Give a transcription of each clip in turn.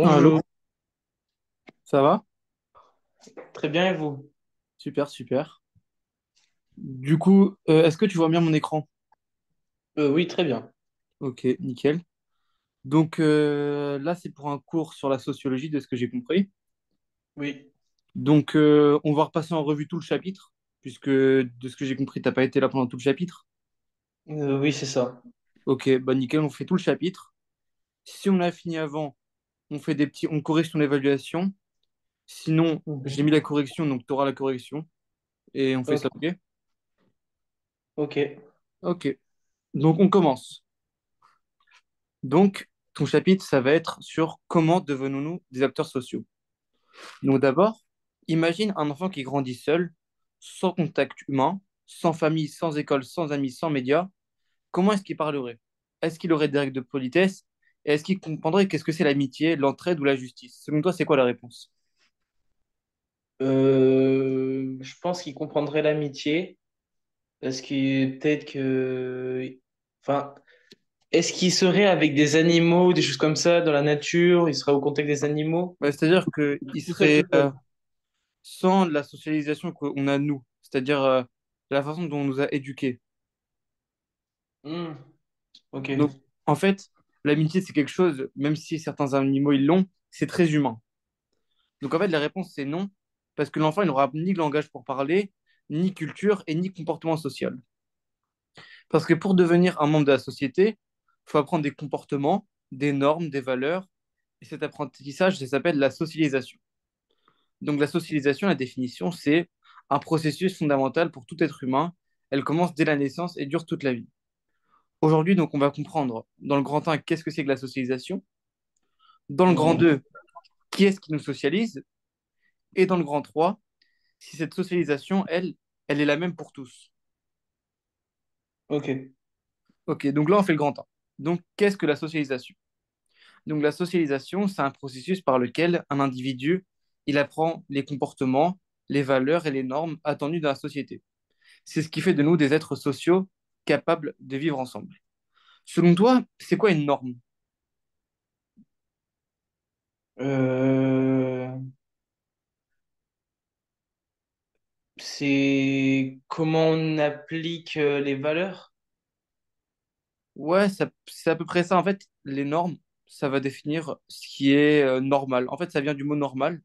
Allô, Bonjour, ça va? très bien et vous? Super, super. Du coup, est-ce que tu vois bien mon écran? Oui, très bien. Ok, nickel. Donc là, c'est pour un cours sur la sociologie, de ce que j'ai compris. Oui, Donc, on va repasser en revue tout le chapitre, puisque de ce que j'ai compris, t'as pas été là pendant tout le chapitre. Oui, c'est ça. Ok, bah nickel, on fait tout le chapitre. Si on a fini avant, on fait on corrige ton évaluation. Sinon, j'ai mis Mhm. la correction, donc tu auras la correction. Et on fait ça, Ok, ok? ok. Ok, donc on commence. Donc, ton chapitre, ça va être sur comment devenons-nous des acteurs sociaux. Donc d'abord, imagine un enfant qui grandit seul, sans contact humain, sans famille, sans école, sans amis, sans médias. Comment est-ce qu'il parlerait? Est-ce qu'il aurait des règles de politesse? Et est-ce qu'il comprendrait qu'est-ce que c'est l'amitié, l'entraide ou la justice? Selon toi, c'est quoi la réponse? Je pense qu'il comprendrait l'amitié parce que peut-être que... Enfin, est-ce qu'il serait avec des animaux, des choses comme ça, dans la nature? Il serait au contact des animaux? Bah, c'est-à-dire qu'il Tout ça serait plus seul. sans la socialisation qu'on a nous, c'est-à-dire la façon dont on nous a éduqués. Hmm, ok. Donc, en fait, l'amitié, c'est quelque chose, même si certains animaux ils l'ont, c'est très humain. Donc en fait, la réponse c'est non, parce que l'enfant il n'aura ni langage pour parler, ni culture et ni comportement social. Parce que pour devenir un membre de la société, il faut apprendre des comportements, des normes, des valeurs, et cet apprentissage, ça s'appelle la socialisation. Donc la socialisation, la définition, c'est un processus fondamental pour tout être humain. Elle commence dès la naissance et dure toute la vie. Aujourd'hui, donc, on va comprendre dans le grand 1 qu'est-ce que c'est que la socialisation, dans le grand Mhm. 2 qui est-ce qui nous socialise, et dans le grand 3 si cette socialisation, elle est la même pour tous. Ok. Ok, donc là, on fait le grand 1. Donc, qu'est-ce que la socialisation? Donc, la socialisation, c'est un processus par lequel un individu, il apprend les comportements, les valeurs et les normes attendues dans la société. C'est ce qui fait de nous des êtres sociaux capables de vivre ensemble. Selon toi, c'est quoi une norme? Euh, c'est comment on applique les valeurs? Ouais, c'est à peu près ça. En fait, les normes, ça va définir ce qui est normal. En fait, ça vient du mot normal,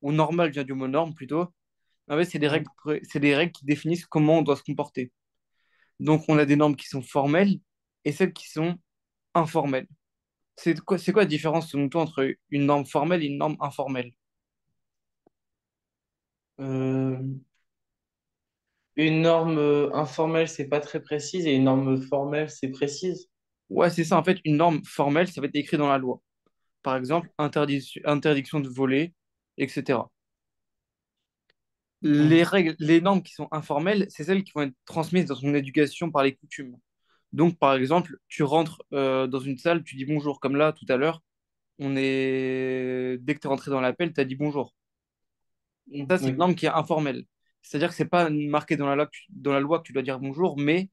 ou normal vient du mot norme plutôt. En fait, c'est des règles qui définissent comment on doit se comporter. Donc, on a des normes qui sont formelles et celles qui sont informelles. C'est quoi la différence selon toi entre une norme formelle et une norme informelle? Euh, une norme informelle, c'est pas très précise, et une norme formelle, c'est précise. Ouais, c'est ça. En fait, une norme formelle, ça va être écrit dans la loi. Par exemple, interdiction de voler, etc. Mhm. Les normes qui sont informelles, c'est celles qui vont être transmises dans son éducation par les coutumes. Donc, par exemple, tu rentres dans une salle, tu dis bonjour, comme là, tout à l'heure, dès que tu es rentré dans l'appel, tu as dit bonjour. Ça, c'est une Oui. norme qui est informelle. C'est-à-dire que c'est pas marqué dans la loi que tu dois dire bonjour, mais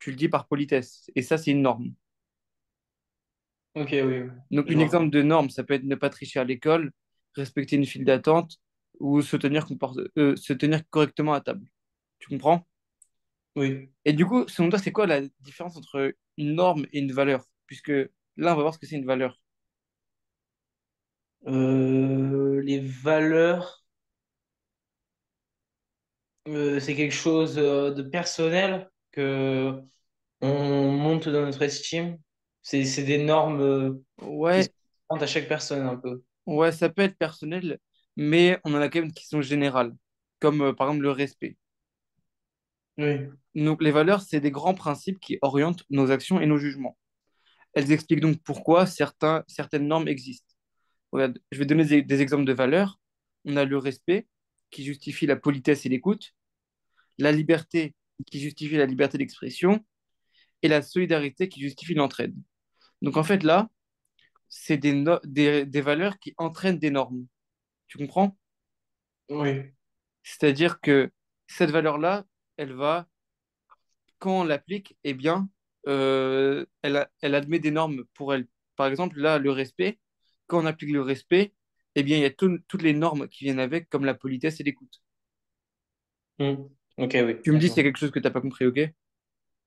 tu le dis par politesse. Et ça, c'est une norme. Ok, oui, oui. Donc, Je une vois. exemple de norme, ça peut être ne pas tricher à l'école, respecter une file d'attente ou se tenir correctement à table. Tu comprends? Oui. Et du coup, selon toi, c'est quoi la différence entre une norme et une valeur? Puisque là, on va voir ce que c'est une valeur. Les valeurs, c'est quelque chose de personnel que on monte dans notre estime. C'est des normes qui Ouais, sont différentes à chaque personne un peu. ouais, ça peut être personnel, mais on en a quand même qui sont générales, comme par exemple le respect. Oui. Donc, les valeurs, c'est des grands principes qui orientent nos actions et nos jugements. Elles expliquent donc pourquoi certaines normes existent. Regarde, je vais donner des exemples de valeurs. On a le respect, qui justifie la politesse et l'écoute, la liberté, qui justifie la liberté d'expression, et la solidarité, qui justifie l'entraide. Donc, en fait, là, c'est des valeurs qui entraînent des normes. Tu comprends? Oui. C'est-à-dire que cette valeur-là, elle va, quand on l'applique, eh bien, elle admet des normes pour elle. Par exemple, là, le respect, quand on applique le respect, eh bien, il y a toutes les normes qui viennent avec, comme la politesse et l'écoute. Hmm. Ok, oui. Tu me dis Je s'il y a vois. quelque chose que tu n'as pas compris, ok?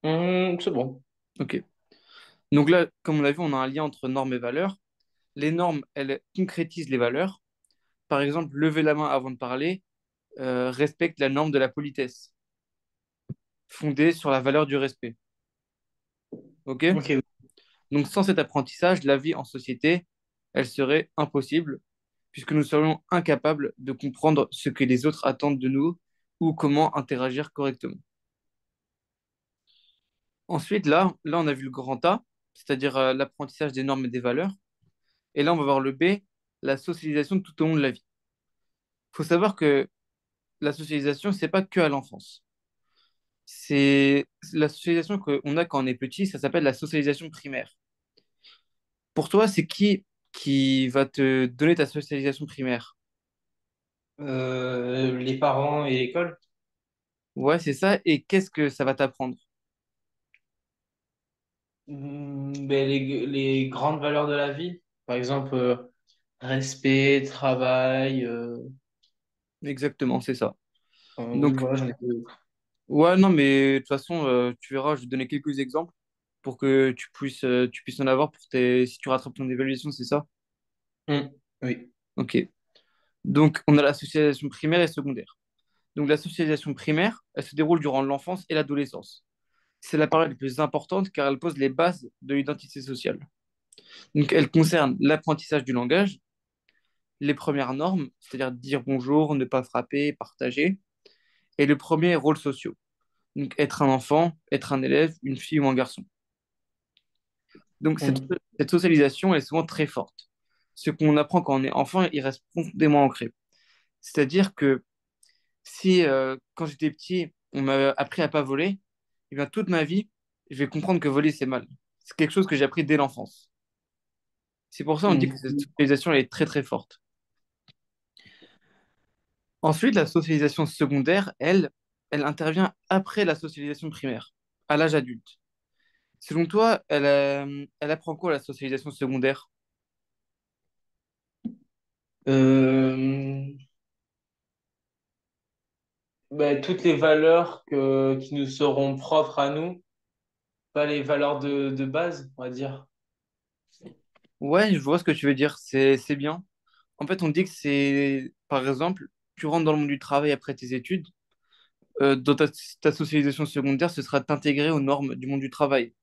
C'est bon. Ok. Donc là, comme on l'a vu, on a un lien entre normes et valeurs. Les normes, elles concrétisent les valeurs. Par exemple, lever la main avant de parler respecte la norme de la politesse, fondée sur la valeur du respect. Ok? Ok, oui. Donc, sans cet apprentissage, la vie en société, elle serait impossible, puisque nous serions incapables de comprendre ce que les autres attendent de nous ou comment interagir correctement. Ensuite, là, on a vu le grand A, c'est-à-dire l'apprentissage des normes et des valeurs. Et là, on va voir le B, la socialisation tout au long de la vie. Il faut savoir que la socialisation, c'est pas que à l'enfance. C'est la socialisation qu'on a quand on est petit, ça s'appelle la socialisation primaire. Pour toi, c'est qui va te donner ta socialisation primaire? Les parents et l'école. Ouais, c'est ça. Et qu'est-ce que ça va t'apprendre? Ben, les grandes valeurs de la vie. Par exemple, respect, travail. Exactement, c'est ça. Oui, Donc, voilà, j'en ai fait d'autres. ouais, non, mais de toute façon, tu verras, je vais te donner quelques exemples pour que tu puisses en avoir si tu rattrapes ton évaluation, c'est ça? Oui. Ok. Donc, on a la socialisation primaire et secondaire. Donc, la socialisation primaire, elle se déroule durant l'enfance et l'adolescence. C'est la période la plus importante car elle pose les bases de l'identité sociale. Donc, elle concerne l'apprentissage du langage, les premières normes, c'est-à-dire dire bonjour, ne pas frapper, partager, et les premiers rôles sociaux. Donc, être un enfant, être un élève, une fille ou un garçon. Donc, Mm. cette socialisation elle est souvent très forte. Ce qu'on apprend quand on est enfant, il reste profondément ancré. C'est-à-dire que si, quand j'étais petit, on m'a appris à pas voler, et bien toute ma vie, je vais comprendre que voler, c'est mal. C'est quelque chose que j'ai appris dès l'enfance. C'est pour ça qu'on dit que cette Mm. socialisation elle est très très forte. Ensuite, la socialisation secondaire, elle intervient après la socialisation primaire, à l'âge adulte. Selon toi, elle apprend quoi la socialisation secondaire? Euh, ben, toutes les valeurs qui nous seront propres à nous, pas les valeurs de base, on va dire. Ouais, je vois ce que tu veux dire, c'est bien. En fait, on dit que c'est, par exemple, tu rentres dans le monde du travail après tes études, dans ta socialisation secondaire, ce sera t'intégrer aux normes du monde du travail.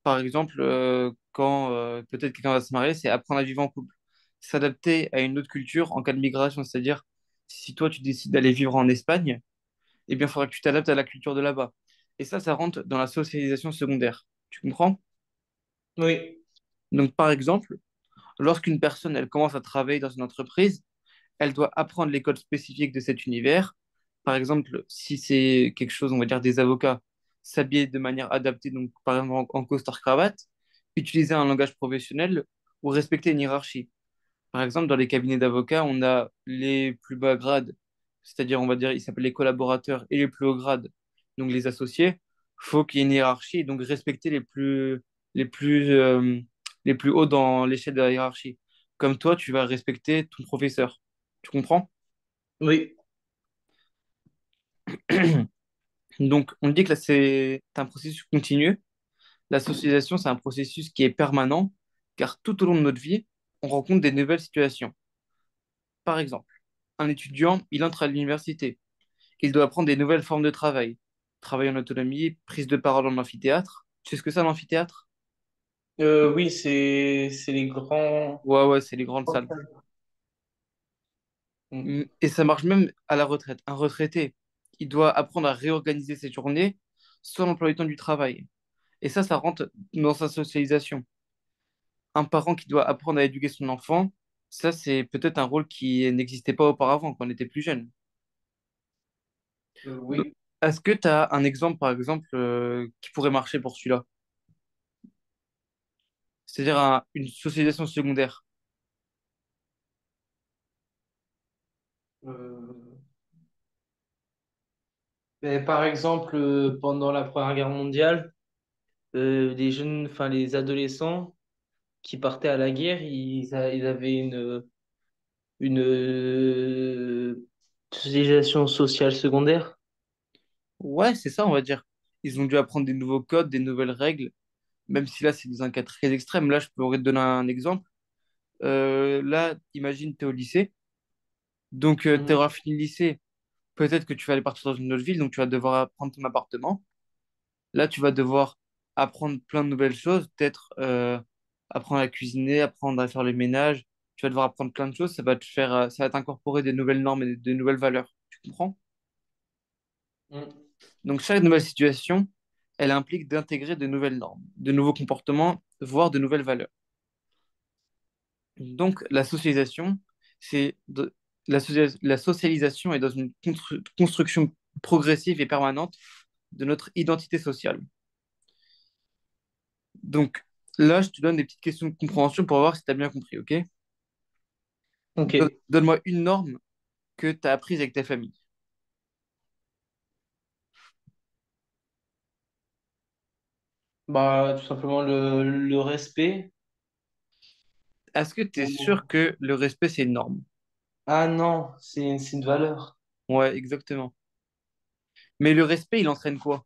Par exemple, quand peut-être quelqu'un va se marier, c'est apprendre à vivre en couple. S'adapter à une autre culture en cas de migration, c'est-à-dire si toi tu décides d'aller vivre en Espagne, eh bien, il faudra que tu t'adaptes à la culture de là-bas. Et ça rentre dans la socialisation secondaire. Tu comprends? Oui. Donc, par exemple, lorsqu'une personne elle commence à travailler dans une entreprise, elle doit apprendre les codes spécifiques de cet univers. Par exemple, si c'est quelque chose, on va dire des avocats, s'habiller de manière adaptée, donc par exemple en costard-cravate, utiliser un langage professionnel ou respecter une hiérarchie. Par exemple, dans les cabinets d'avocats, on a les plus bas grades, c'est-à-dire, on va dire, ils s'appellent les collaborateurs, et les plus hauts grades, donc les associés. Faut qu'il y ait une hiérarchie, donc respecter les plus, euh, les plus hauts dans l'échelle de la hiérarchie. Comme toi, tu vas respecter ton professeur. Tu comprends? Oui. Donc, on dit que là, c'est un processus continu. La socialisation, c'est un processus qui est permanent, car tout au long de notre vie, on rencontre des nouvelles situations. Par exemple, un étudiant, il entre à l'université. Il doit apprendre des nouvelles formes de travail. Travail en autonomie, prise de parole en amphithéâtre. Tu sais ce que c'est l'amphithéâtre? Oui, c'est les grands. Ouais, ouais, c'est les grandes salles. Mm. Et ça marche même à la retraite. Un retraité, il doit apprendre à réorganiser ses journées sans l'emploi du temps du travail. Et ça rentre dans sa socialisation. Un parent qui doit apprendre à éduquer son enfant, ça, c'est peut-être un rôle qui n'existait pas auparavant, quand on était plus jeune. Donc, Oui. est-ce que tu as un exemple, par exemple, qui pourrait marcher pour celui-là? C'est-à-dire une socialisation secondaire. Euh, mais par exemple, pendant la Première Guerre mondiale, les jeunes, enfin les adolescents qui partaient à la guerre, ils avaient une civilisation sociale secondaire. Ouais, c'est ça, on va dire. Ils ont dû apprendre des nouveaux codes, des nouvelles règles, même si là, c'est dans un cas très extrême. Là, je pourrais te donner un exemple. Là, imagine, tu es au lycée. Donc, tu Mhm. auras fini le lycée. Peut-être que tu vas aller partir dans une autre ville, donc tu vas devoir apprendre ton appartement. Là, tu vas devoir apprendre plein de nouvelles choses, peut-être apprendre à cuisiner, apprendre à faire le ménage. Tu vas devoir apprendre plein de choses. Ça va te faire, ça va t'incorporer des nouvelles normes et des nouvelles valeurs. Tu comprends? Mhm. Donc, chaque nouvelle situation, elle implique d'intégrer de nouvelles normes, de nouveaux comportements, voire de nouvelles valeurs. Donc, la socialisation, c'est de- la socialisation est dans une construction progressive et permanente de notre identité sociale. Donc, là, je te donne des petites questions de compréhension pour voir si tu as bien compris, ok? Ok. Donne-moi une norme que tu as apprise avec ta famille. Bah, tout simplement le respect. Est-ce que tu es sûr Ou- que le respect, c'est une norme? Ah non, c'est une valeur. Ouais, exactement. Mais le respect, il entraîne quoi?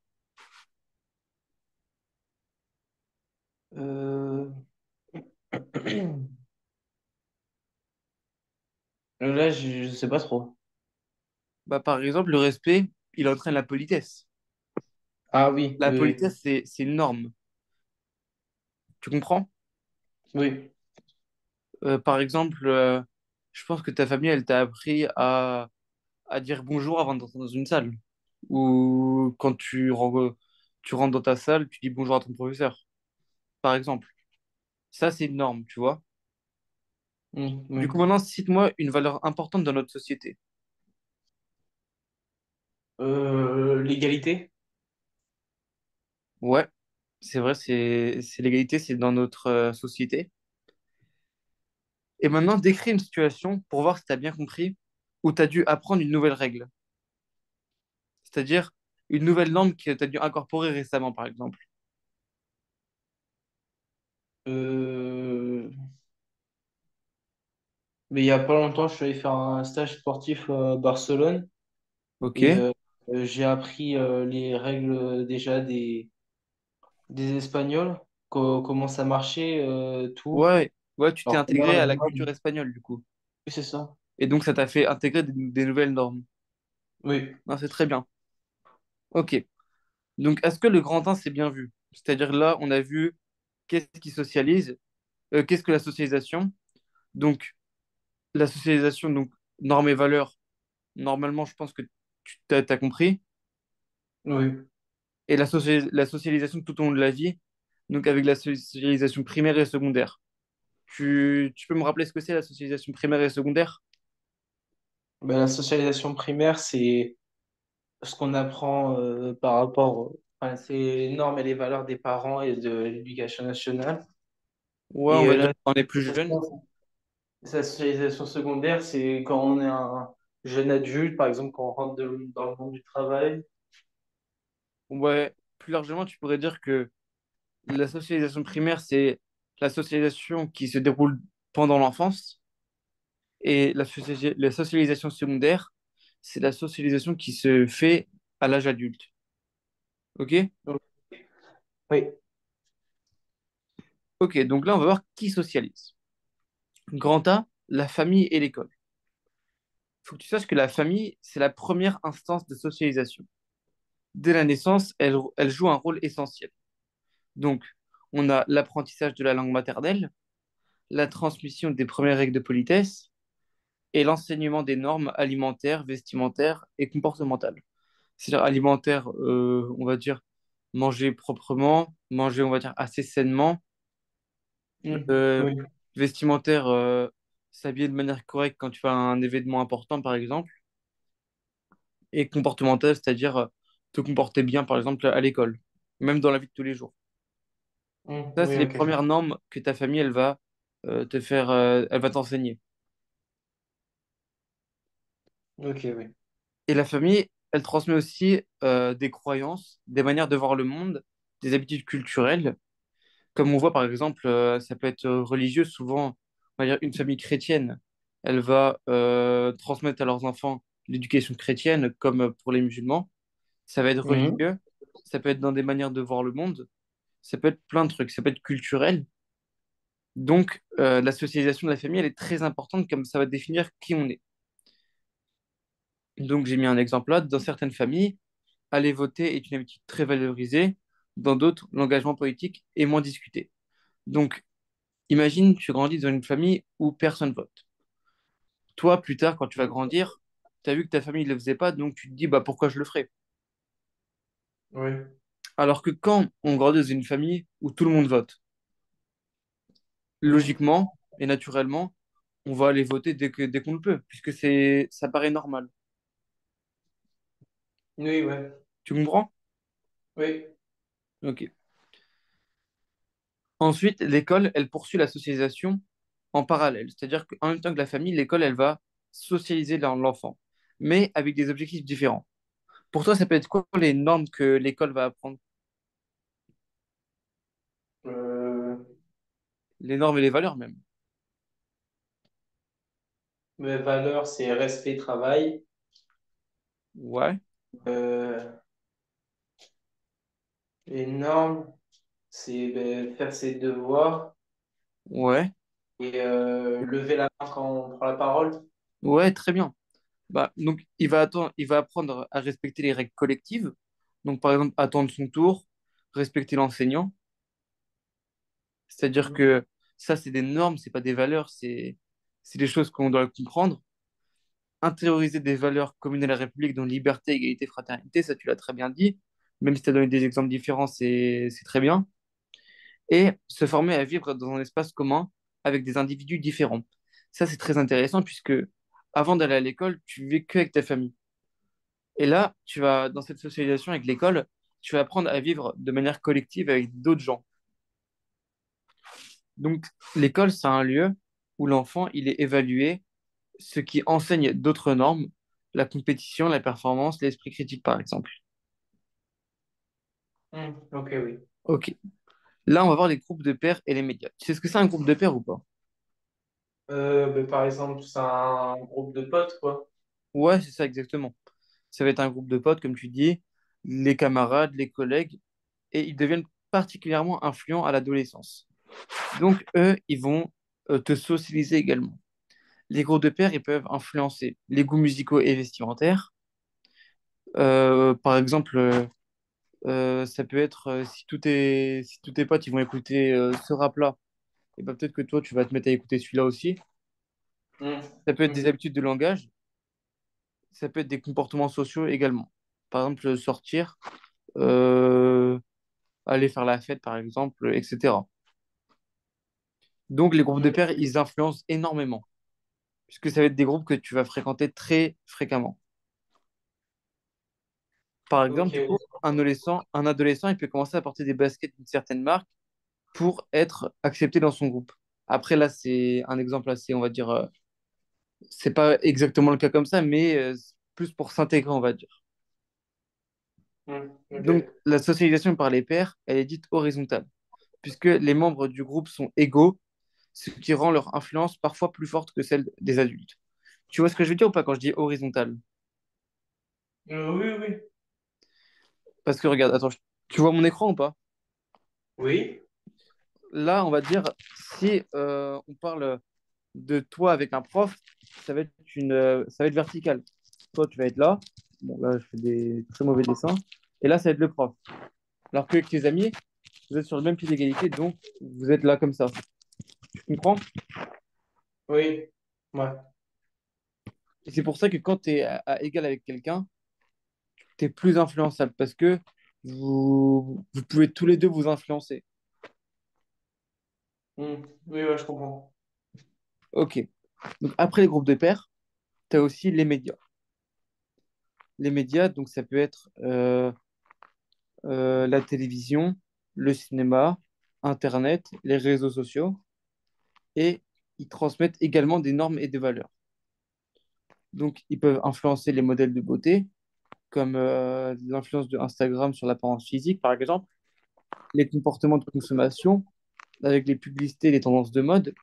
Euh... Là, je sais pas trop. Bah, par exemple, le respect, il entraîne la politesse. Ah oui, La oui, politesse, c'est une norme. Tu comprends? oui. Par exemple, je pense que ta famille, elle t'a appris à dire bonjour avant d'entrer dans une salle. Ou quand tu rentres dans ta salle, tu dis bonjour à ton professeur, par exemple. Ça, c'est une norme, tu vois. Du coup, Oui. maintenant, cite-moi une valeur importante dans notre société. L'égalité? Ouais, c'est vrai, c'est l'égalité, c'est dans notre société. Et maintenant, décris une situation pour voir si tu as bien compris où tu as dû apprendre une nouvelle règle. C'est-à-dire une nouvelle norme que tu as dû incorporer récemment, par exemple. Euh, Mais il y a pas longtemps, je suis allé faire un stage sportif à Barcelone et Ok. j'ai appris les règles déjà des Espagnols, comment ça marchait, tout. Ouais, ouais, tu t'es Alors que là, intégré à la culture espagnole, du coup. oui, c'est ça. Et donc, ça t'a fait intégrer des nouvelles normes. Oui. Non, c'est très bien. Ok. Donc, est-ce que le grand 1, c'est bien vu? C'est-à-dire là, on a vu qu'est-ce qui socialise, qu'est-ce que la socialisation. Donc, la socialisation, donc, normes et valeurs, normalement, je pense que tu as compris. Oui. Et la socialisation tout au long de la vie, donc avec la socialisation primaire et secondaire. Tu peux me rappeler ce que c'est la socialisation primaire et secondaire? Ben, la socialisation primaire, c'est ce qu'on apprend par enfin, c'est les normes et les valeurs des parents et de l'éducation nationale. Ouais, on Et va dire quand on est plus jeune. la socialisation secondaire, c'est quand on est un jeune adulte, par exemple, quand on rentre dans le monde du travail. Ouais, plus largement, tu pourrais dire que la socialisation primaire, c'est la socialisation qui se déroule pendant l'enfance. Et la socialisation secondaire, c'est la socialisation qui se fait à l'âge adulte. OK? Oui, OK, donc là, on va voir qui socialise. Grand A, la famille et l'école. Il faut que tu saches que la famille, c'est la première instance de socialisation. Dès la naissance, elle joue un rôle essentiel. Donc, on a l'apprentissage de la langue maternelle, la transmission des premières règles de politesse et l'enseignement des normes alimentaires, vestimentaires et comportementales. C'est-à-dire alimentaire, on va dire manger proprement, manger, on va dire assez sainement, euh, oui. vestimentaire, s'habiller de manière correcte quand tu fais un événement important, par exemple, et comportemental, c'est-à-dire te comporter bien, par exemple, à l'école, même dans la vie de tous les jours. Ça, c'est Oui, les ok. premières normes que ta famille, elle va te faire, elle va t'enseigner. Ok, oui. Et la famille, elle transmet aussi des croyances, des manières de voir le monde des habitudes culturelles. Comme on voit par exemple, ça peut être religieux, souvent, on va dire une famille chrétienne, elle va transmettre à leurs enfants l'éducation chrétienne, comme pour les musulmans. Ça va être Mhm. religieux, ça peut être dans des manières de voir le monde, ça peut être plein de trucs, ça peut être culturel. Donc, la socialisation de la famille, elle est très importante, comme ça va définir qui on est. Donc, j'ai mis un exemple là. Dans certaines familles, aller voter est une habitude très valorisée. Dans d'autres, l'engagement politique est moins discuté. Donc, imagine, tu grandis dans une famille où personne vote. Toi, plus tard, quand tu vas grandir, tu as vu que ta famille ne le faisait pas, donc tu te dis, bah, pourquoi je le ferais? Oui. Alors que quand on grandit dans une famille où tout le monde vote, Mhm. logiquement et naturellement, on va aller voter dès qu'on le peut, puisque ça paraît normal. Oui, ouais. Tu comprends? Oui. Ok. Ensuite, l'école, elle poursuit la socialisation en parallèle. C'est-à-dire qu'en même temps que la famille, l'école, elle va socialiser l'enfant, mais avec des objectifs différents. Pour toi, ça peut être quoi les normes que l'école va apprendre? Euh, Les normes et les valeurs même. Mes valeurs, c'est respect, travail. Ouais, Euh, les normes, c'est faire ses devoirs ouais, et lever la main quand on prend la parole. ouais, très bien. Bah, donc, il va apprendre à respecter les règles collectives. Donc, par exemple, attendre son tour, respecter l'enseignant. C'est-à-dire Mhm. que ça, c'est des normes, c'est pas des valeurs, c'est des choses qu'on doit comprendre. Intérioriser des valeurs communes à la République, dont liberté, égalité, fraternité, ça, tu l'as très bien dit. Même si tu as donné des exemples différents, c'est très bien. Et se former à vivre dans un espace commun avec des individus différents. Ça, c'est très intéressant puisque avant d'aller à l'école, tu vivais que avec ta famille. Et là, dans cette socialisation avec l'école, tu vas apprendre à vivre de manière collective avec d'autres gens. Donc, l'école, c'est un lieu où l'enfant, il est évalué, ce qui enseigne d'autres normes, la compétition, la performance, l'esprit critique, par exemple. Ok, oui. Ok. Là, on va voir les groupes de pairs et les médias. Tu sais ce que c'est un groupe de pairs ou pas? Par exemple, c'est un groupe de potes, quoi. Ouais, c'est ça exactement. Ça va être un groupe de potes, comme tu dis, les camarades, les collègues, et ils deviennent particulièrement influents à l'adolescence. Donc, eux, ils vont te socialiser également. Les groupes de pairs, ils peuvent influencer les goûts musicaux et vestimentaires. Par exemple, ça peut être si tous tes potes ils vont écouter ce rap-là, et ben peut-être que toi, tu vas te mettre à écouter celui-là aussi. Ça peut être des Ok. habitudes de langage, ça peut être des comportements sociaux également. Par exemple, sortir, euh, aller faire la fête, par exemple, etc. Donc, les groupes de Mm. pairs, ils influencent énormément, puisque ça va être des groupes que tu vas fréquenter très fréquemment. Par Ok, exemple, du oui. coup, un adolescent, il peut commencer à porter des baskets d'une certaine marque pour être accepté dans son groupe. Après, là, c'est un exemple assez, on va dire, c'est pas exactement le cas comme ça, mais plus pour s'intégrer, on va dire. Donc, Ok. la socialisation par les pairs, elle est dite horizontale, puisque les membres du groupe sont égaux, ce qui rend leur influence parfois plus forte que celle des adultes. Tu vois ce que je veux dire ou pas quand je dis horizontale? Oui, oui. Parce que regarde, attends, tu vois mon écran ou pas? Oui. Là, on va dire, si on parle de toi avec un prof, ça va être vertical. Toi, tu vas être là. Bon, là, je fais des très mauvais dessins. Et là, ça va être le prof. Alors qu'avec tes amis, vous êtes sur le même pied d'égalité, donc vous êtes là comme ça. Tu comprends? Oui. Ouais. Et c'est pour ça que quand tu es à égal avec quelqu'un, tu es plus influençable parce que vous pouvez tous les deux vous influencer. Oui, ouais, je comprends. Ok. Donc après les groupes de pairs, tu as aussi les médias. Les médias, donc ça peut être la télévision, le cinéma, Internet, les réseaux sociaux, et ils transmettent également des normes et des valeurs. Donc, ils peuvent influencer les modèles de beauté, comme l'influence de Instagram sur l'apparence physique, par exemple. les comportements de consommation avec les publicités, les tendances de mode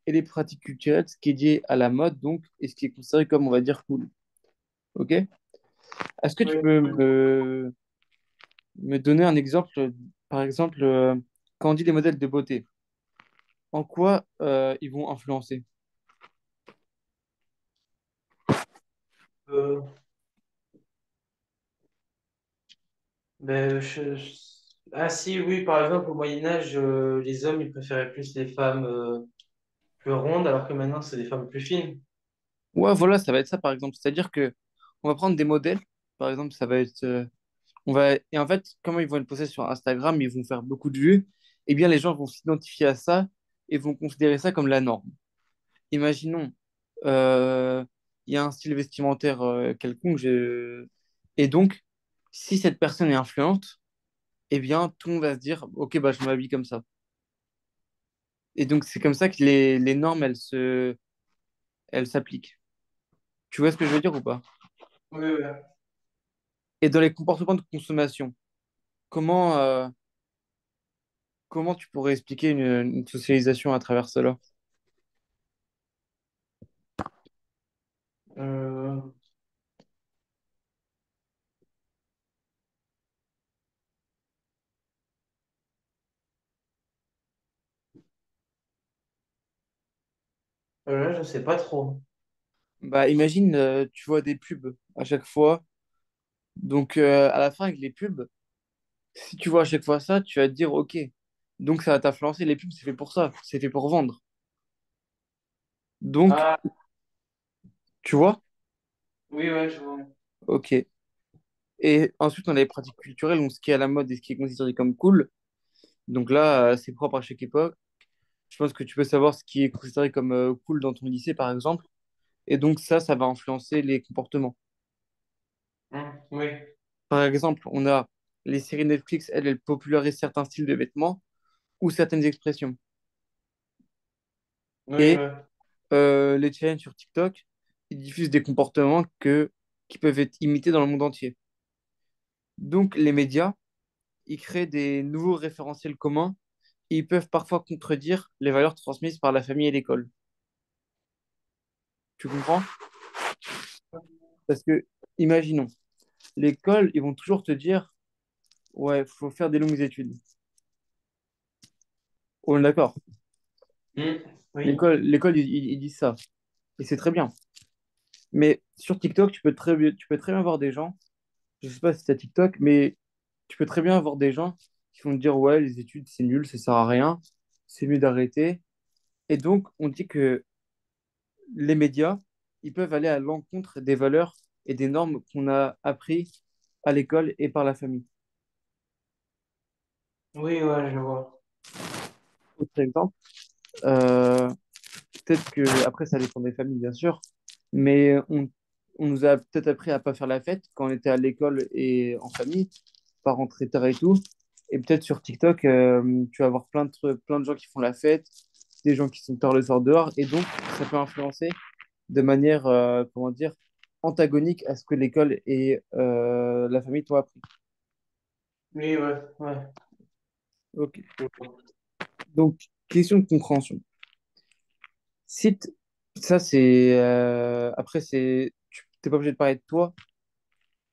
et les pratiques culturelles, ce qui est lié à la mode donc et ce qui est considéré comme on va dire cool. Ok? Est-ce que tu Oui. peux me donner un exemple, par exemple, quand on dit les modèles de beauté, en quoi ils vont influencer? Euh, ben, ah si, oui, par exemple, au Moyen Âge, les hommes, ils préféraient plus les femmes plus rondes, alors que maintenant, c'est des femmes plus fines. Ouais, voilà, ça va être ça par exemple. C'est-à-dire que on va prendre des modèles, par exemple, ça va être on va et en fait, comment ils vont le poster sur Instagram, ils vont faire beaucoup de vues, eh bien les gens vont s'identifier à ça et vont considérer ça comme la norme. Imaginons, euh, il y a un style vestimentaire quelconque, et donc si cette personne est influente, eh bien tout le monde va se dire, ok, bah je m'habille comme ça. Et donc c'est comme ça que les normes, elles s'appliquent. Tu vois ce que je veux dire ou pas? Oui, oui. Et dans les comportements de consommation, comment, comment tu pourrais expliquer une socialisation à travers cela? Euh, là, je sais pas trop. Bah, imagine, tu vois des pubs à chaque fois. Donc, à la fin, avec les pubs, si tu vois à chaque fois ça, tu vas te dire, OK, donc ça va t'influencer. Les pubs, c'est fait pour ça. C'est fait pour vendre. Donc, Ah, tu vois? oui, ouais, je vois. OK. Et ensuite, on a les pratiques culturelles, donc ce qui est à la mode et ce qui est considéré comme cool. Donc là, c'est propre à chaque époque. Je pense que tu peux savoir ce qui est considéré comme cool dans ton lycée, par exemple. Et donc ça va influencer les comportements. Oui, Par exemple, on a les séries Netflix, elles popularisent certains styles de vêtements ou certaines expressions. oui, Et ouais. les challenges sur TikTok, ils diffusent des comportements qui peuvent être imités dans le monde entier. Donc, les médias, ils créent des nouveaux référentiels communs et ils peuvent parfois contredire les valeurs transmises par la famille et l'école. Tu comprends? Parce que, imaginons, l'école, ils vont toujours te dire, ouais, il faut faire des longues études. On est d'accord. Oui, L'école, ils disent ça. Et c'est très bien. Mais sur TikTok, tu peux très bien voir des gens, je sais pas si c'est TikTok, mais tu peux très bien avoir des gens qui vont te dire, ouais, les études, c'est nul, ça sert à rien, c'est mieux d'arrêter. Et donc, on dit que les médias, ils peuvent aller à l'encontre des valeurs et des normes qu'on a appris à l'école et par la famille. oui, ouais, je vois. Autre exemple, euh, peut-être que, après, ça dépend des familles, bien sûr, mais on nous a peut-être appris à pas faire la fête quand on était à l'école et en famille, pas rentrer tard et tout. Et peut-être sur TikTok, tu vas avoir plein de gens qui font la fête, des gens qui sont tard le soir dehors, et donc ça peut influencer de manière, comment dire, antagonique à ce que l'école et la famille t'ont appris. Oui, ouais, ouais. Ok. Donc, question de compréhension. Si t- Ça, c'est. Après, tu n'es pas obligé de parler de toi,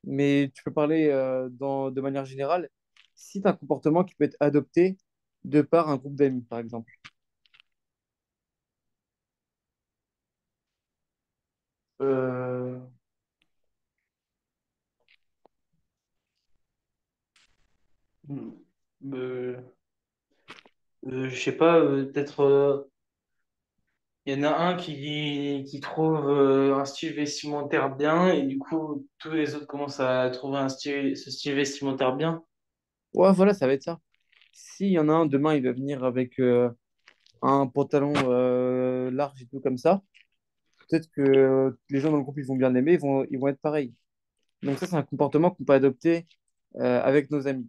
mais tu peux parler de manière générale. Si tu as un comportement qui peut être adopté de par un groupe d'amis, par exemple. Euh, euh, je sais pas, peut-être il y en a un qui trouve un style vestimentaire bien et du coup tous les autres commencent à trouver ce style vestimentaire bien. Ouais, voilà, ça va être ça. S'il y en a un, demain, il va venir avec un pantalon large et tout comme ça, peut-être que les gens dans le groupe, ils vont bien l'aimer, ils vont être pareils. Donc ça, c'est un comportement qu'on peut adopter avec nos amis.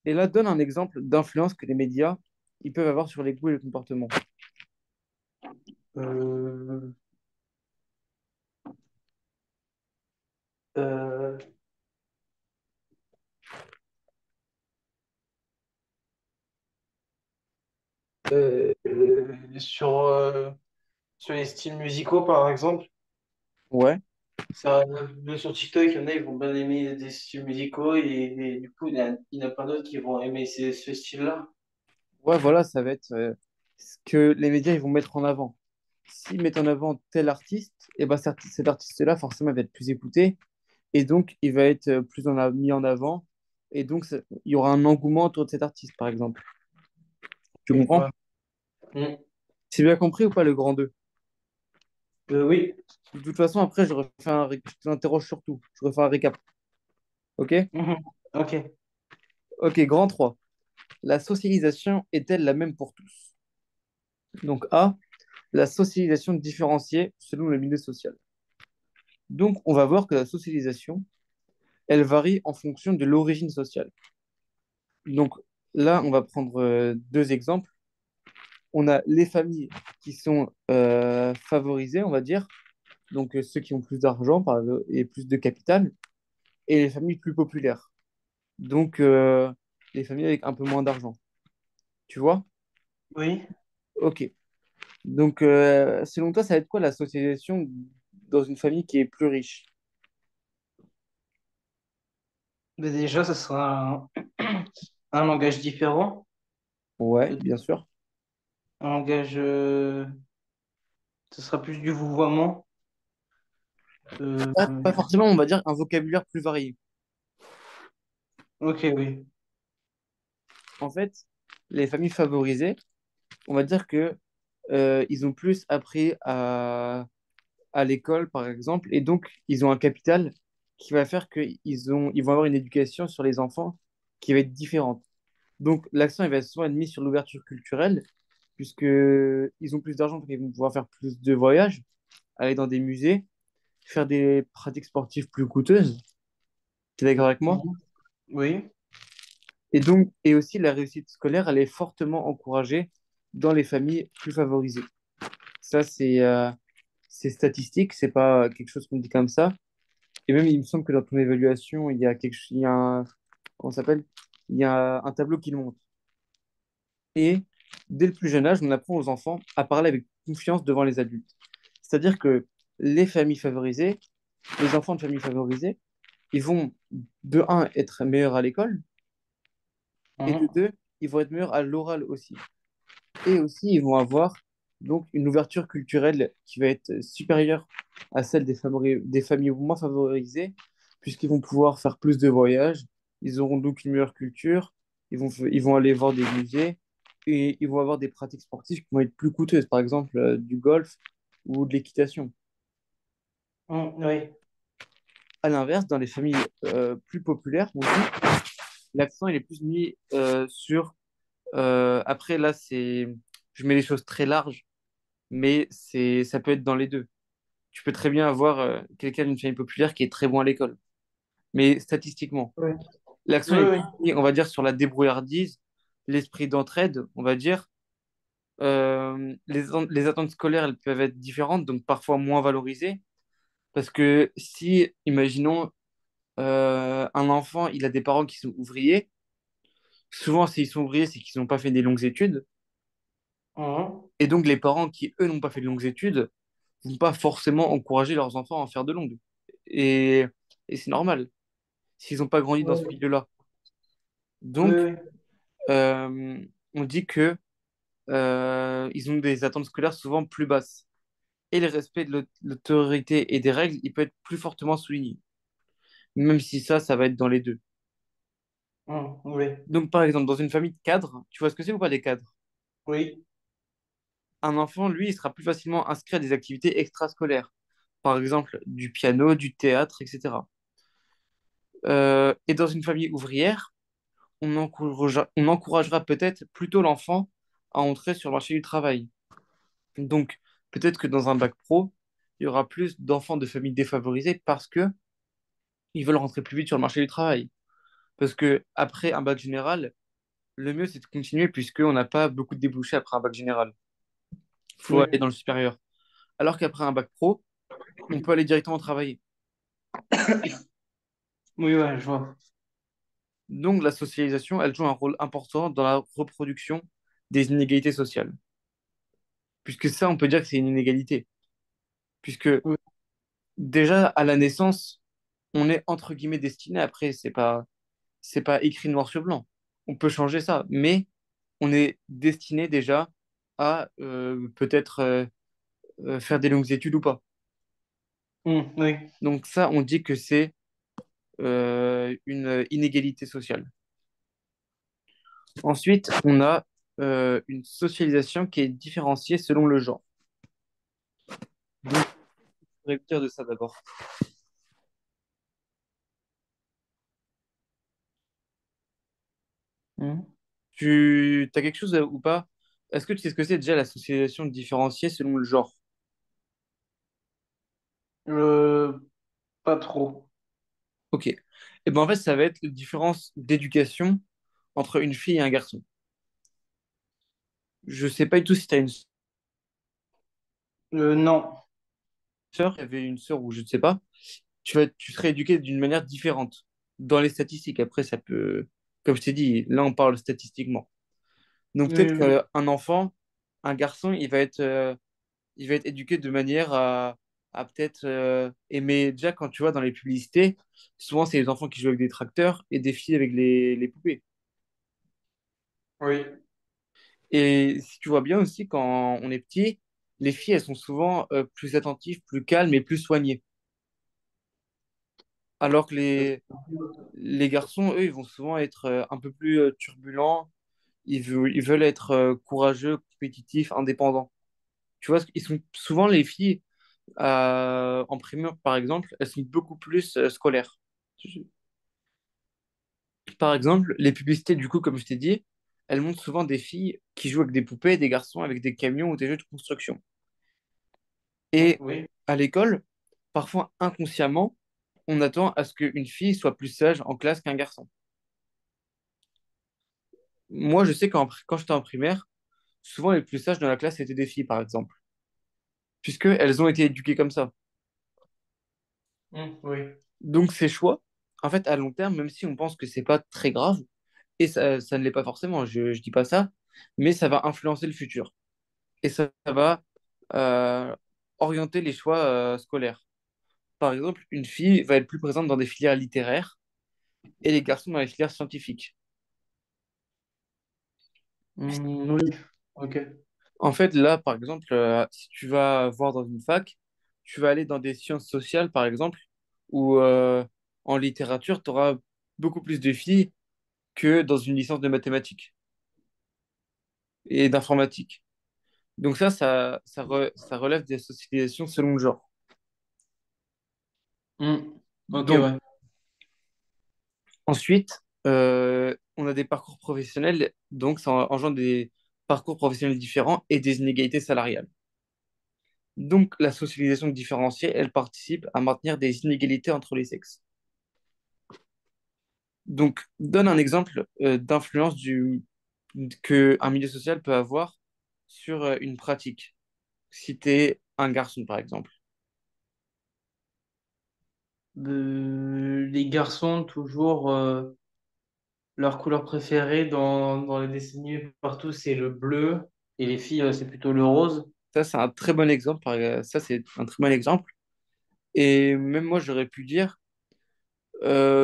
Et là, donne un exemple d'influence que les médias ils peuvent avoir sur les goûts et les comportements. Euh, euh, Sur, sur les styles musicaux, par exemple. Ouais, Ça, sur TikTok, il y en a, ils vont bien aimer des styles musicaux et du coup, il y en a plein d'autres qui vont aimer ce style-là. ouais, voilà, ça va être ce que les médias ils vont mettre en avant. S'ils mettent en avant tel artiste, et ben cet artiste-là, forcément, il va être plus écouté, et donc il va être mis en avant, et donc il y aura un engouement autour de cet artiste, par exemple. Tu Et comprends? ouais. Mm. C'est bien compris ou pas le grand 2? Oui. De toute façon, après, je t'interroge sur tout. Je refais un récap. OK? Mhm. Ok. OK, grand 3. La socialisation est-elle la même pour tous? Donc A, la socialisation différenciée selon le milieu social. Donc, on va voir que la socialisation, elle varie en fonction de l'origine sociale. Donc là, on va prendre deux exemples. On a les familles qui sont favorisées, on va dire, donc ceux qui ont plus d'argent et plus de capital, et les familles plus populaires, donc les familles avec un peu moins d'argent. Tu vois? Oui. Ok. Donc, selon toi, ça va être quoi la socialisation dans une famille qui est plus riche? Mais déjà, ça sera un langage différent. Ouais, Euh, bien sûr. Un langage, ce sera plus du vouvoiement. Euh, Pas forcément, on va dire un vocabulaire plus varié. ok, oui. En fait, les familles favorisées, on va dire que ils ont plus appris à l'école, par exemple, et donc ils ont un capital qui va faire ils vont avoir une éducation sur les enfants qui va être différente. Donc l'accent il va souvent être mis sur l'ouverture culturelle, puisque ils ont plus d'argent, donc ils vont pouvoir faire plus de voyages, aller dans des musées, faire des pratiques sportives plus coûteuses. Tu es d'accord avec moi? Mhm. Oui. Et donc, et aussi la réussite scolaire, elle est fortement encouragée dans les familles plus favorisées. Ça, c'est statistique, c'est pas quelque chose qu'on dit comme ça. Et même, il me semble que dans ton évaluation, il y a un, comment ça s'appelle? Il y a un tableau qui le montre. Et dès le plus jeune âge, on apprend aux enfants à parler avec confiance devant les adultes. C'est-à-dire que les familles favorisées, les enfants de familles favorisées, ils vont de un être meilleurs à l'école et de Mhm. deux, ils vont être meilleurs à l'oral aussi. Et aussi, ils vont avoir donc une ouverture culturelle qui va être supérieure à celle des familles moins favorisées, puisqu'ils vont pouvoir faire plus de voyages, ils auront donc une meilleure culture, ils vont aller voir des musées et ils vont avoir des pratiques sportives qui vont être plus coûteuses, par exemple du golf ou de l'équitation. Mhm. Oui. À l'inverse, dans les familles plus populaires, on dit, l'accent il est plus mis sur... après, là, je mets les choses très larges, mais ça peut être dans les deux. Tu peux très bien avoir quelqu'un d'une famille populaire qui est très bon à l'école. Mais statistiquement, Oui. l'accent Oui, est oui. mis, on va dire, sur la débrouillardise, l'esprit d'entraide, on va dire. Les attentes scolaires, elles peuvent être différentes, donc parfois moins valorisées. Parce que si, imaginons, un enfant, il a des parents qui sont ouvriers, souvent, s'ils sont ouvriers, c'est qu'ils n'ont pas fait des longues études. Mhm. Et donc, les parents qui, eux, n'ont pas fait de longues études, vont pas forcément encourager leurs enfants à en faire de longues. Et, et c'est normal, s'ils n'ont pas grandi dans ce Oui, milieu-là. oui, Donc, oui. euh, on dit que ils ont des attentes scolaires souvent plus basses. Et le respect de l'autorité et des règles, il peut être plus fortement souligné. Même si ça va être dans les deux. Mhm. Oui. Donc, par exemple, dans une famille de cadres, tu vois ce que c'est ou pas des cadres? Oui. Un enfant, lui, il sera plus facilement inscrit à des activités extrascolaires. Par exemple, du piano, du théâtre, etc. Et dans une famille ouvrière, on encouragera peut-être plutôt l'enfant à entrer sur le marché du travail. Donc, peut-être que dans un bac pro, il y aura plus d'enfants de familles défavorisées parce que ils veulent rentrer plus vite sur le marché du travail. Parce que après un bac général, le mieux c'est de continuer puisqu'on n'a pas beaucoup de débouchés après un bac général. Il faut aller Oui. dans le supérieur. Alors qu'après un bac pro, on peut aller directement travailler. Oui, ouais, je vois. Donc, la socialisation, elle joue un rôle important dans la reproduction des inégalités sociales. Puisque ça, on peut dire que c'est une inégalité. Puisque Oui. déjà, à la naissance, on est entre guillemets destiné. Après, c'est pas écrit noir sur blanc. On peut changer ça. Mais on est destiné déjà à peut-être faire des longues études ou pas. Oui. Donc ça, on dit que c'est une inégalité sociale. Ensuite, on a une socialisation qui est différenciée selon le genre. Donc, je voudrais dire de ça d'abord. Hmm. Tu as quelque chose ou pas? Est-ce que tu sais ce que c'est déjà la socialisation différenciée selon le genre? Euh, Pas trop. Ok. Et ben en fait, ça va être la différence d'éducation entre une fille et un garçon. Je sais pas du tout si tu as une Non. sœur, il y avait une sœur ou je ne sais pas. Tu serais éduqué d'une manière différente dans les statistiques. Après, ça peut, comme je t'ai dit, là on parle statistiquement. Donc peut-être Oui. qu'un enfant, un garçon, il va être éduqué de manière à peut-être aimer. Déjà, quand tu vois dans les publicités, souvent c'est les enfants qui jouent avec des tracteurs et des filles avec les poupées. Oui. Et si tu vois bien aussi, quand on est petit, les filles, elles sont souvent plus attentives, plus calmes et plus soignées. Alors que les garçons, eux, ils vont souvent être un peu plus turbulents. Ils veulent être courageux, compétitifs, indépendants. Tu vois, ils sont souvent les filles en primaire, par exemple, elles sont beaucoup plus scolaires. Par exemple, les publicités, du coup, comme je t'ai dit, elles montrent souvent des filles qui jouent avec des poupées, des garçons avec des camions ou des jeux de construction. Et Oui. à l'école, parfois inconsciemment, on attend à ce qu'une fille soit plus sage en classe qu'un garçon. Moi, je sais quand j'étais en primaire, souvent les plus sages dans la classe étaient des filles, par exemple, puisqu'elles ont été éduquées comme ça. Oui. Donc ces choix, en fait, à long terme, même si on pense que c'est pas très grave, et ça ne l'est pas forcément, je dis pas ça, mais ça va influencer le futur. Et ça va euh, orienter les choix scolaires. Par exemple, une fille va être plus présente dans des filières littéraires et les garçons dans les filières scientifiques. Oui. Ok. En fait, là, par exemple, si tu vas voir dans une fac, tu vas aller dans des sciences sociales, par exemple, où en littérature, tu auras beaucoup plus de filles que dans une licence de mathématiques et d'informatique. Donc ça relève des socialisations selon le genre. Ok, Donc, ouais. ensuite, on a des parcours professionnels, donc ça engendre des parcours professionnels différents et des inégalités salariales. Donc, la socialisation différenciée, elle participe à maintenir des inégalités entre les sexes. Donc, donne un exemple d'influence que un milieu social peut avoir sur une pratique. Si tu es un garçon, par exemple. Les garçons, toujours, leur couleur préférée dans les dessins animés partout, c'est le bleu. Et les filles, c'est plutôt le rose. Ça, c'est un très bon exemple. Ça, c'est un très bon exemple. Et même moi, j'aurais pu dire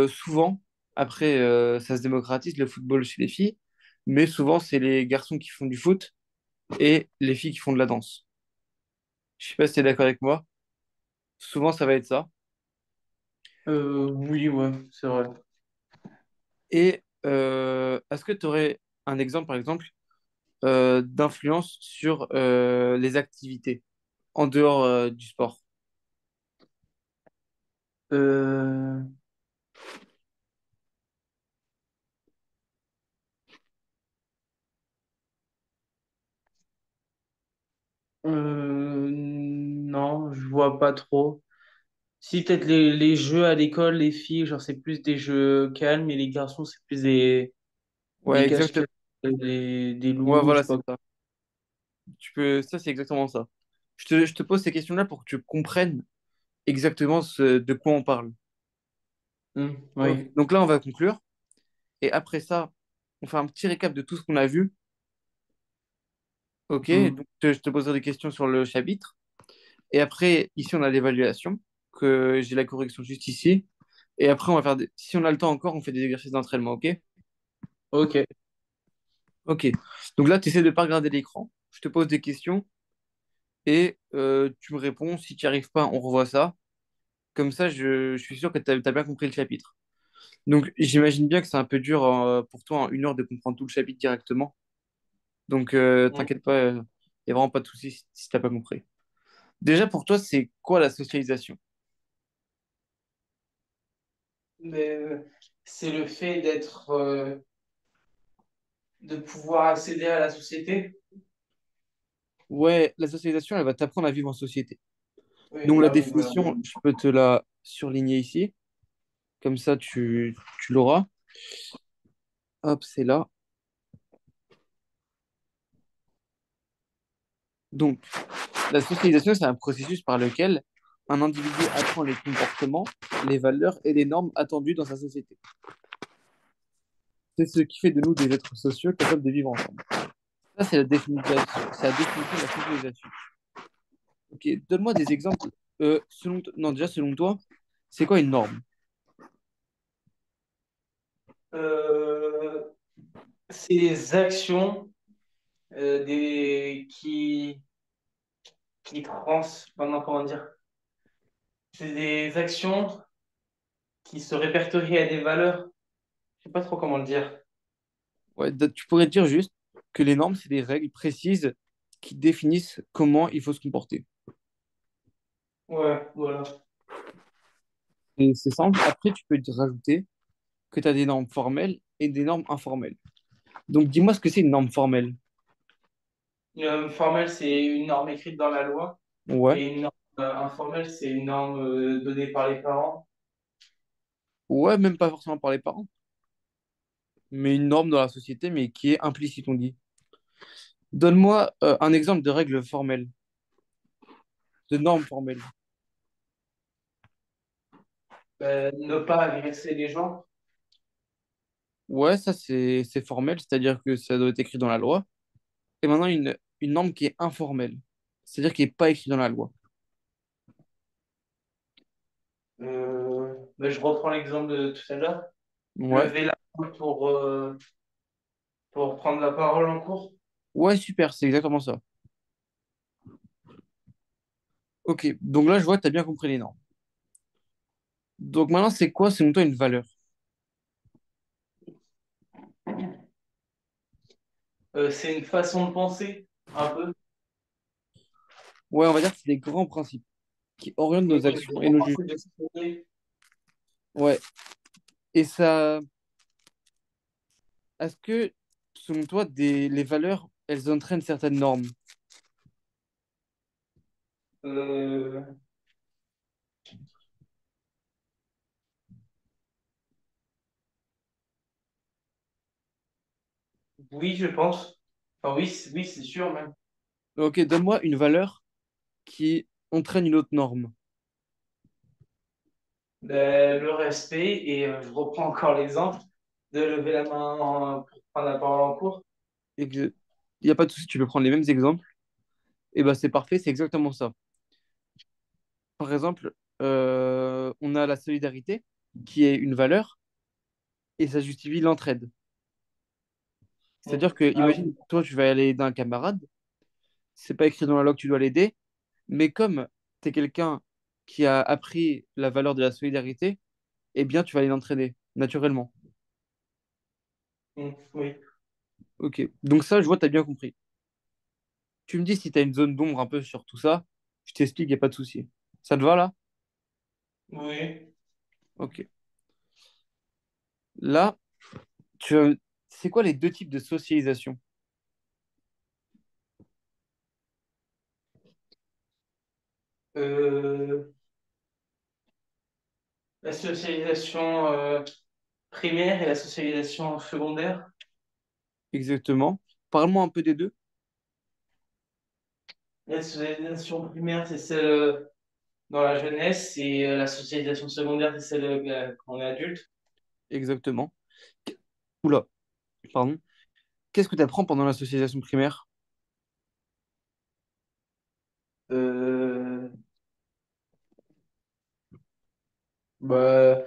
souvent, après, ça se démocratise le football chez les filles, mais souvent, c'est les garçons qui font du foot et les filles qui font de la danse. Je sais pas si tu es d'accord avec moi. Souvent, ça va être ça. Oui, ouais, c'est vrai. Et est-ce que tu aurais un exemple, par exemple, d'influence sur les activités en dehors du sport? Euh, non, je vois pas trop. Si, peut-être les jeux à l'école, les filles, genre, c'est plus des jeux calmes, et les garçons, c'est plus Ouais, des exactement. cache-cache, des Ouais, loups, je voilà, sais c'est pas. ça. Ça, c'est exactement ça. Je te pose ces questions-là pour que tu comprennes exactement de quoi on parle. Ok. Oui. Donc là, on va conclure. Et après ça, on fait un petit récap de tout ce qu'on a vu. Ok, Hmm. donc je te poserai des questions sur le chapitre. Et après, ici, on a l'évaluation, que j'ai la correction juste ici. Et après, on va faire si on a le temps encore, on fait des exercices d'entraînement, ok? Ok. Ok. Donc là, tu essaies de ne pas regarder l'écran. Je te pose des questions et tu me réponds. Si tu n'y arrives pas, on revoit ça. Comme ça, je suis sûr que tu as bien compris le chapitre. Donc, j'imagine bien que c'est un peu dur pour toi en 1 heure de comprendre tout le chapitre directement. Donc, Hmm. t'inquiète pas, il n'y a vraiment pas de souci si tu n'as pas compris. Déjà, pour toi, c'est quoi la socialisation? Mais c'est le fait de pouvoir accéder à la société. Ouais, la socialisation, elle va t'apprendre à vivre en société. Oui, Donc, la ah oui, voilà. définition, je peux te la surligner ici. Comme ça, tu l'auras. Hop, c'est là. Donc, la socialisation, c'est un processus par lequel un individu apprend les comportements, les valeurs et les normes attendues dans sa société. C'est ce qui fait de nous des êtres sociaux capables de vivre ensemble. Ça, c'est la définition de la socialisation. Ok, donne-moi des exemples. Non, déjà, selon toi, c'est quoi une norme? Euh, c'est les actions qui maintenant, comment dire? C'est des actions qui se répertorient à des valeurs. Je sais pas trop comment le dire. Ouais, tu pourrais dire juste que les normes, c'est des règles précises qui définissent comment il faut se comporter. Ouais, voilà. Et c'est simple. Après, tu peux te rajouter que tu as des normes formelles et des normes informelles. Donc, dis-moi ce que c'est une norme formelle. Une norme formelle, c'est une norme écrite dans la loi. Ouais. Et une norme informelle, c'est une norme donnée par les parents. Ouais, même pas forcément par les parents, mais une norme dans la société, mais qui est implicite, on dit. Donne-moi un exemple de règle formelle, de norme formelle. Ne pas agresser les gens. Ouais, ça c'est formel, c'est-à-dire que ça doit être écrit dans la loi. Et maintenant, une norme qui est informelle, c'est-à-dire qui n'est pas écrite dans la loi. Je reprends l'exemple de tout à l'heure. Ouais, Lever la main pour prendre la parole en cours. ouais, super, c'est exactement ça. Ok, donc là, je vois que tu as bien compris les normes. Donc maintenant, c'est quoi, selon toi, une valeur? C'est une façon de penser, un peu. Ouais, on va dire que c'est des grands principes qui orientent Oui, nos actions et nos jugements. de se poser. Ouais, et ça, est-ce que, selon toi, les valeurs, elles entraînent certaines normes? Euh, oui, je pense. Enfin, oui, oui, c'est sûr même. Ok, donne-moi une valeur qui entraîne une autre norme. Le respect, et je reprends encore l'exemple de lever la main pour prendre la parole en cours. Et il n'y a pas de souci, tu peux prendre les mêmes exemples. Et ben c'est parfait, c'est exactement ça. Par exemple, on a la solidarité, qui est une valeur, et ça justifie l'entraide. Mm. C'est-à-dire que, Ah oui. imagine, toi, tu vas aller aider un camarade, c'est pas écrit dans la loi que tu dois l'aider, mais comme tu es quelqu'un qui a appris la valeur de la solidarité, eh bien, tu vas aller l'entraîner, naturellement. Mm. Oui. Ok, donc ça, je vois, tu as bien compris. Tu me dis si tu as une zone d'ombre un peu sur tout ça, je t'explique, il n'y a pas de souci. Ça te va là? Oui. Ok. Là, tu... c'est quoi les deux types de socialisation? Euh, la socialisation primaire et la socialisation secondaire. Exactement. Parle-moi un peu des deux. La socialisation primaire, c'est celle dans la jeunesse, et la socialisation secondaire, c'est celle quand on est adulte. Exactement. Oula, pardon. Qu'est-ce que tu apprends pendant la socialisation primaire? Euh, bah,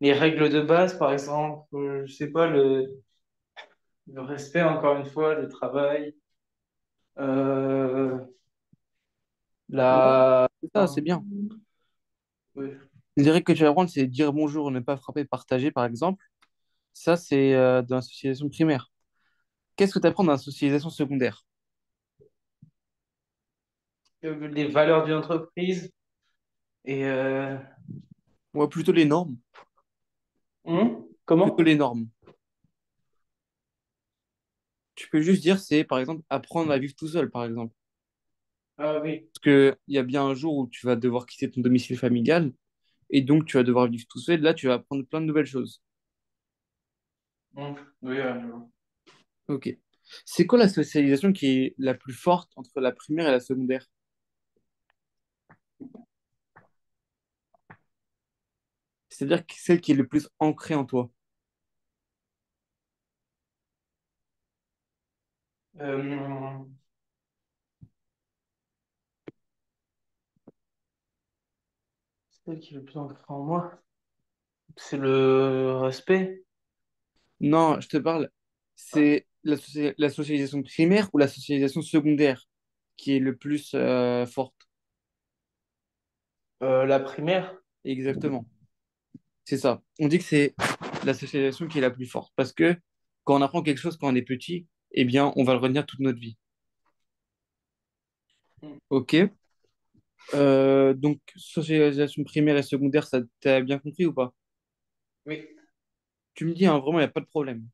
les règles de base, par exemple, je sais pas, le respect, encore une fois, le travail, euh, Ouais, la... c'est ça, c'est bien. Ouais. Les règles que tu vas apprendre, c'est dire bonjour, ne pas frapper, partager, par exemple. Ça, c'est dans la socialisation primaire. Qu'est-ce que tu apprends dans la socialisation secondaire? Les valeurs d'une entreprise et... Ouais, plutôt les normes. Plutôt Comment? les normes. Tu peux juste dire, c'est par exemple apprendre à vivre tout seul, par exemple. Ah oui. Parce qu'il y a bien un jour où tu vas devoir quitter ton domicile familial et donc tu vas devoir vivre tout seul. Là, tu vas apprendre plein de nouvelles choses. Oui, je vois. Ok. C'est quoi la socialisation qui est la plus forte entre la primaire et la secondaire? C'est-à-dire que celle qui est le plus ancrée en toi. Euh, Celle qui est le plus ancrée en moi, c'est le respect. Non, je te parle, c'est la socialisation primaire ou la socialisation secondaire qui est le plus forte. La primaire. Exactement. C'est ça. On dit que c'est la socialisation qui est la plus forte parce que quand on apprend quelque chose quand on est petit, eh bien, on va le retenir toute notre vie. Ok. Donc, socialisation primaire et secondaire, ça t'as bien compris ou pas? Oui. Tu me dis, hein, vraiment, il n'y a pas de problème.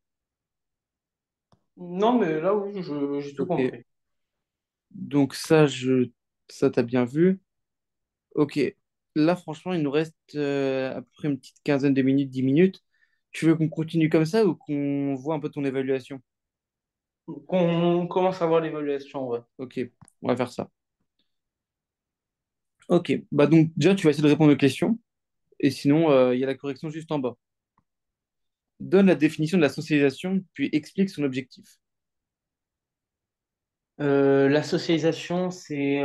Non, mais là, oui, j'ai tout Ok. compris. Donc, ça, t'as bien vu. Ok. Là, franchement, il nous reste à peu près une petite quinzaine de minutes, 10 minutes. Tu veux qu'on continue comme ça ou qu'on voit un peu ton évaluation? On commence à voir l'évaluation, ouais. Ok, on va faire ça. Ok. Bah donc, déjà, tu vas essayer de répondre aux questions. Et sinon, il y a la correction juste en bas. Donne la définition de la socialisation, puis explique son objectif. La socialisation, c'est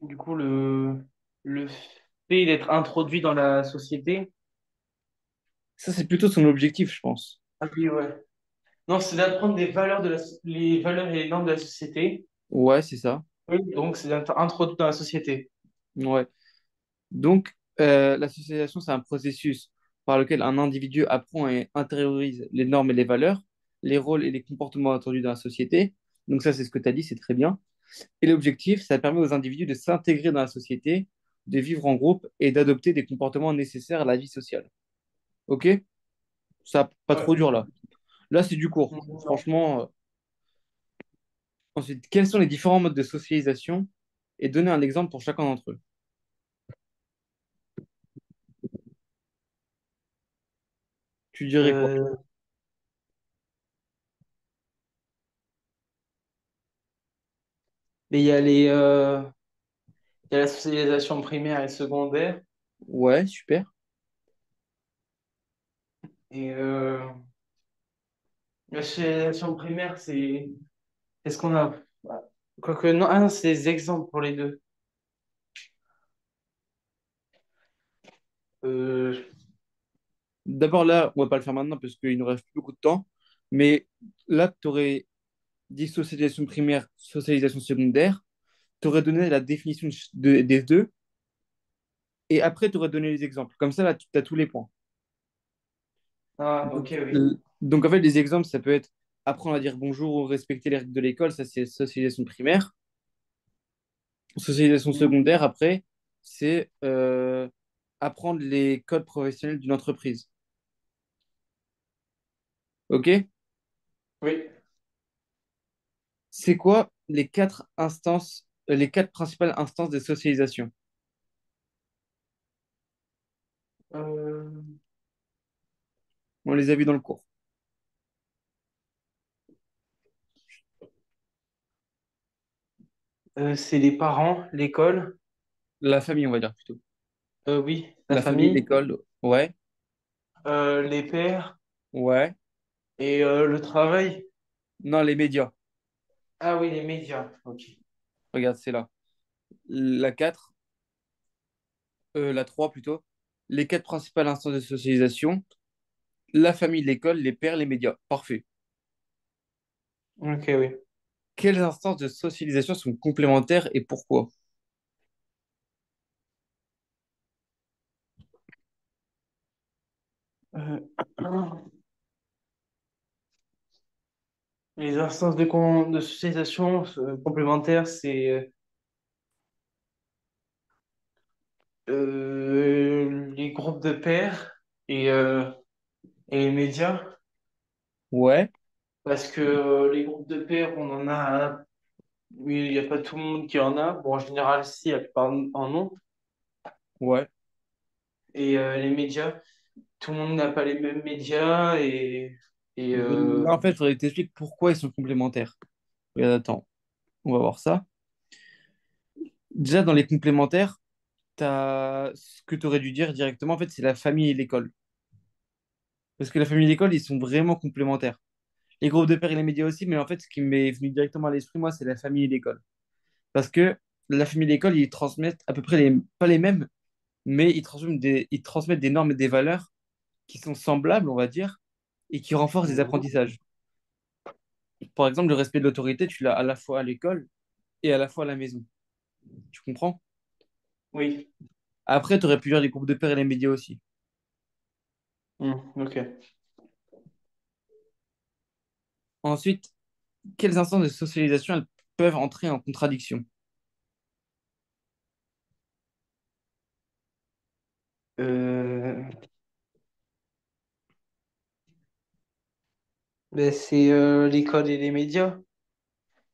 du coup le fait d'être introduit dans la société. Ça, c'est plutôt son objectif, je pense. Ah oui, ouais. Non, c'est d'apprendre des valeurs les valeurs et les normes de la société. Ouais, c'est ça. Oui, donc c'est d'être introduit dans la société. Ouais. Donc, la socialisation, c'est un processus par lequel un individu apprend et intériorise les normes et les valeurs, les rôles et les comportements attendus dans la société. Donc ça, c'est ce que tu as dit, c'est très bien. Et l'objectif, ça permet aux individus de s'intégrer dans la société, de vivre en groupe et d'adopter des comportements nécessaires à la vie sociale. OK? Ça, pas Ouais. trop dur là. Là, c'est du cours. Non. Franchement. Ensuite, quels sont les différents modes de socialisation et donner un exemple pour chacun d'entre eux. Tu dirais quoi? Euh, mais il y a la socialisation primaire et secondaire. Ouais, super. Et la socialisation primaire, c'est... Est-ce qu'on a... Quoique, non, ah non, c'est des exemples pour les deux. Euh, D'abord là, on va pas le faire maintenant parce qu'il nous reste plus beaucoup de temps. Mais là, tu aurais dit socialisation primaire, socialisation secondaire. Tu aurais donné la définition des deux. Et après, tu aurais donné les exemples. Comme ça, là, tu as tous les points. Ah, ok, Donc, oui. donc, en fait, les exemples, ça peut être apprendre à dire bonjour ou respecter les règles de l'école. Ça, c'est socialisation primaire. Socialisation secondaire, après, c'est apprendre les codes professionnels d'une entreprise. OK? Oui. C'est quoi les quatre instances, les quatre principales instances de socialisation? Euh, On les a vues dans le cours. c'est les parents, l'école, La famille, on va dire plutôt. oui, la La famille, famille, l'école, ouais, les pères ouais. et le travail. Non, les médias. Ah oui, les médias. Ok. Regarde, c'est là. La 4, la 3 plutôt. Les quatre principales instances de socialisation, la famille, l'école, les pairs, les médias. Parfait. Ok, oui. Quelles instances de socialisation sont complémentaires et pourquoi? Euh, les instances de socialisation complémentaires, c'est les groupes de pairs et, euh, et les médias. Ouais, Parce que les groupes de pairs, on en a, mais il n'y a pas tout le monde qui en a. Bon, en général, si, la plupart en ont. ouais. Et les médias, tout le monde n'a pas les mêmes médias et Là, en fait, il faudrait que t'expliques pourquoi ils sont complémentaires. Regarde, attends, on va voir ça. Déjà, dans les complémentaires, t'as ce que tu aurais dû dire directement, en fait, c'est la famille et l'école. Parce que la famille et l'école, ils sont vraiment complémentaires. Les groupes de pairs et les médias aussi, mais en fait, ce qui m'est venu directement à l'esprit, moi, c'est la famille et l'école. Parce que la famille et l'école, ils transmettent à peu près pas les mêmes, mais ils transmettent des normes et des valeurs qui sont semblables, on va dire, et qui renforcent des apprentissages. Par exemple, le respect de l'autorité, tu l'as à la fois à l'école et à la fois à la maison. Tu comprends? oui. Après, tu aurais pu lire les groupes de pairs et les médias aussi. Ok. Ensuite, quelles instances de socialisation elles peuvent entrer en contradiction? Euh, ben, c'est l'école et les médias.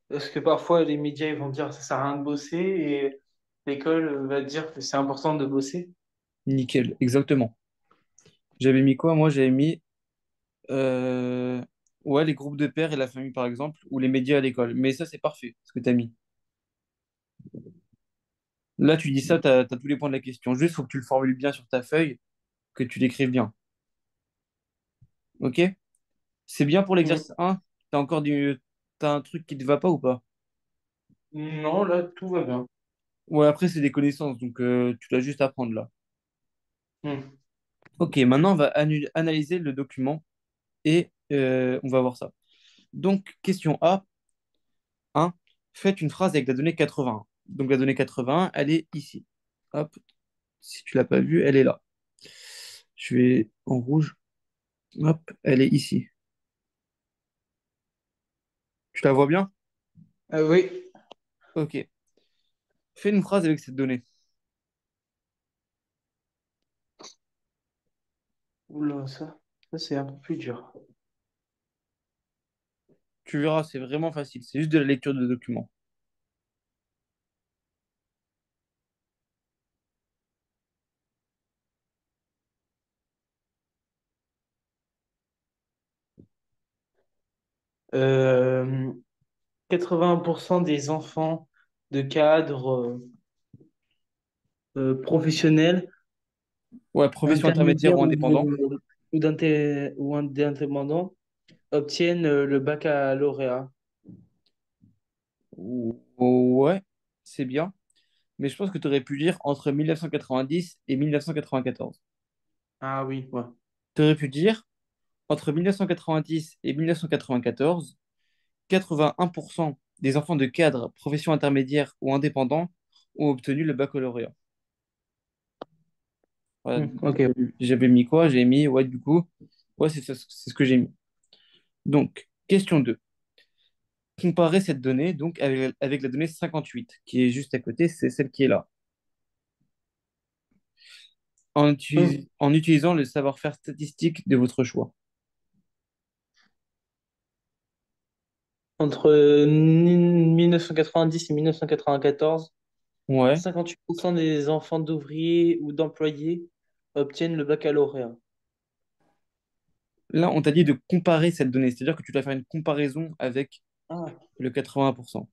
Parce que parfois, les médias ils vont dire que ça sert à rien de bosser et l'école va dire que c'est important de bosser. Nickel, exactement. J'avais mis quoi? Moi, j'avais mis euh, ouais, les groupes de pairs et la famille, par exemple, ou les médias à l'école. Mais ça, c'est parfait, ce que tu as mis. Là, tu dis ça, tu as tous les points de la question. Juste, il faut que tu le formules bien sur ta feuille, que tu l'écrives bien. OK? C'est bien pour Mm. l'exercice 1? T'as un truc qui te va pas ou pas? Non, là, tout va bien. Ouais, après, c'est des connaissances, donc tu dois juste apprendre là. Mm. OK, maintenant, on va analyser le document et on va voir ça. Donc, question A, 1. Faites une phrase avec la donnée 81. Donc, la donnée 81, elle est ici. Hop, si tu l'as pas vue, elle est là. Je vais en rouge. Hop, elle est ici. Tu la vois bien? Oui. OK. Fais une phrase avec cette donnée. Oula, ça c'est un peu plus dur. Tu verras, c'est vraiment facile. C'est juste de la lecture de document. Euh, 80% des enfants de cadres professionnels, Ouais, profession intermédiaire intermédiaires ou indépendant. ou d'indépendants obtiennent le baccalauréat. Ouais, c'est bien. Mais je pense que tu aurais pu dire entre 1990 et 1994. Ah oui, ouais. Tu aurais pu dire entre 1990 et 1994, 81% des enfants de cadres, profession intermédiaire ou indépendants ont obtenu le baccalauréat. Voilà, Ok. j'avais mis quoi? J'ai mis, ouais, du coup, ouais, c'est ce que j'ai mis. Donc, question 2. Comparer cette donnée donc avec la donnée 58, qui est juste à côté, c'est celle qui est là. Mm. En utilisant le savoir-faire statistique de votre choix. Entre 1990 et 1994, Ouais. 58% des enfants d'ouvriers ou d'employés obtiennent le baccalauréat. Là, on t'a dit de comparer cette donnée, c'est-à-dire que tu dois faire une comparaison avec Ah. le 80%.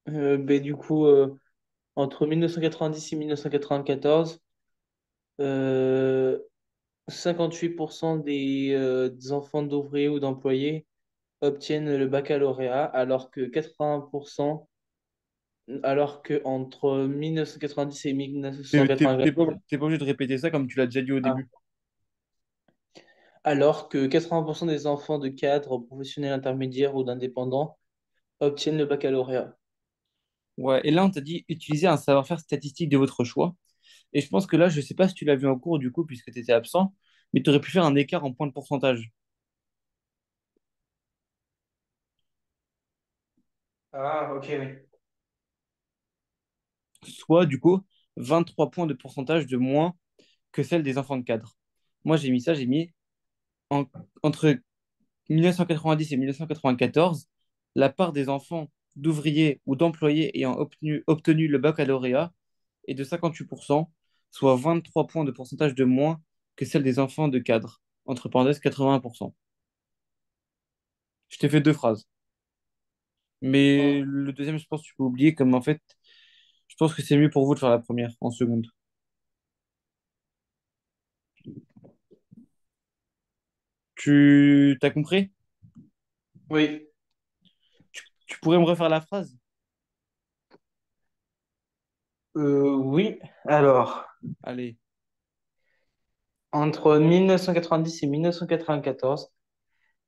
Ben, du coup, entre 1990 et 1994, euh, 58% des enfants d'ouvriers ou d'employés obtiennent le baccalauréat, alors que 80% alors que entre 1990 et T'es pas obligé de répéter ça comme tu l'as déjà dit au 1980, début. alors que 80% des enfants de cadres professionnels intermédiaires ou d'indépendants obtiennent le baccalauréat. Ouais, et là, on t'a dit utiliser un savoir-faire statistique de votre choix. Et je pense que là, je sais pas si tu l'as vu en cours du coup, puisque tu étais absent, mais tu aurais pu faire un écart en points de pourcentage. Ah, ok, oui. Soit du coup 23 points de pourcentage de moins que celle des enfants de cadre. Moi, j'ai mis ça, j'ai mis en- entre 1990 et 1994, la part des enfants d'ouvriers ou d'employés ayant obtenu le baccalauréat est de 58%, soit 23 points de pourcentage de moins que celle des enfants de cadre, entre parenthèses 81%. Je t'ai fait deux phrases. Mais le deuxième, je pense que tu peux oublier, comme en fait, je pense que c'est mieux pour vous de faire la première en seconde. Tu t'as compris? Oui. Tu pourrais me refaire la phrase? Oui. Alors, Allez. entre 1990 et 1994,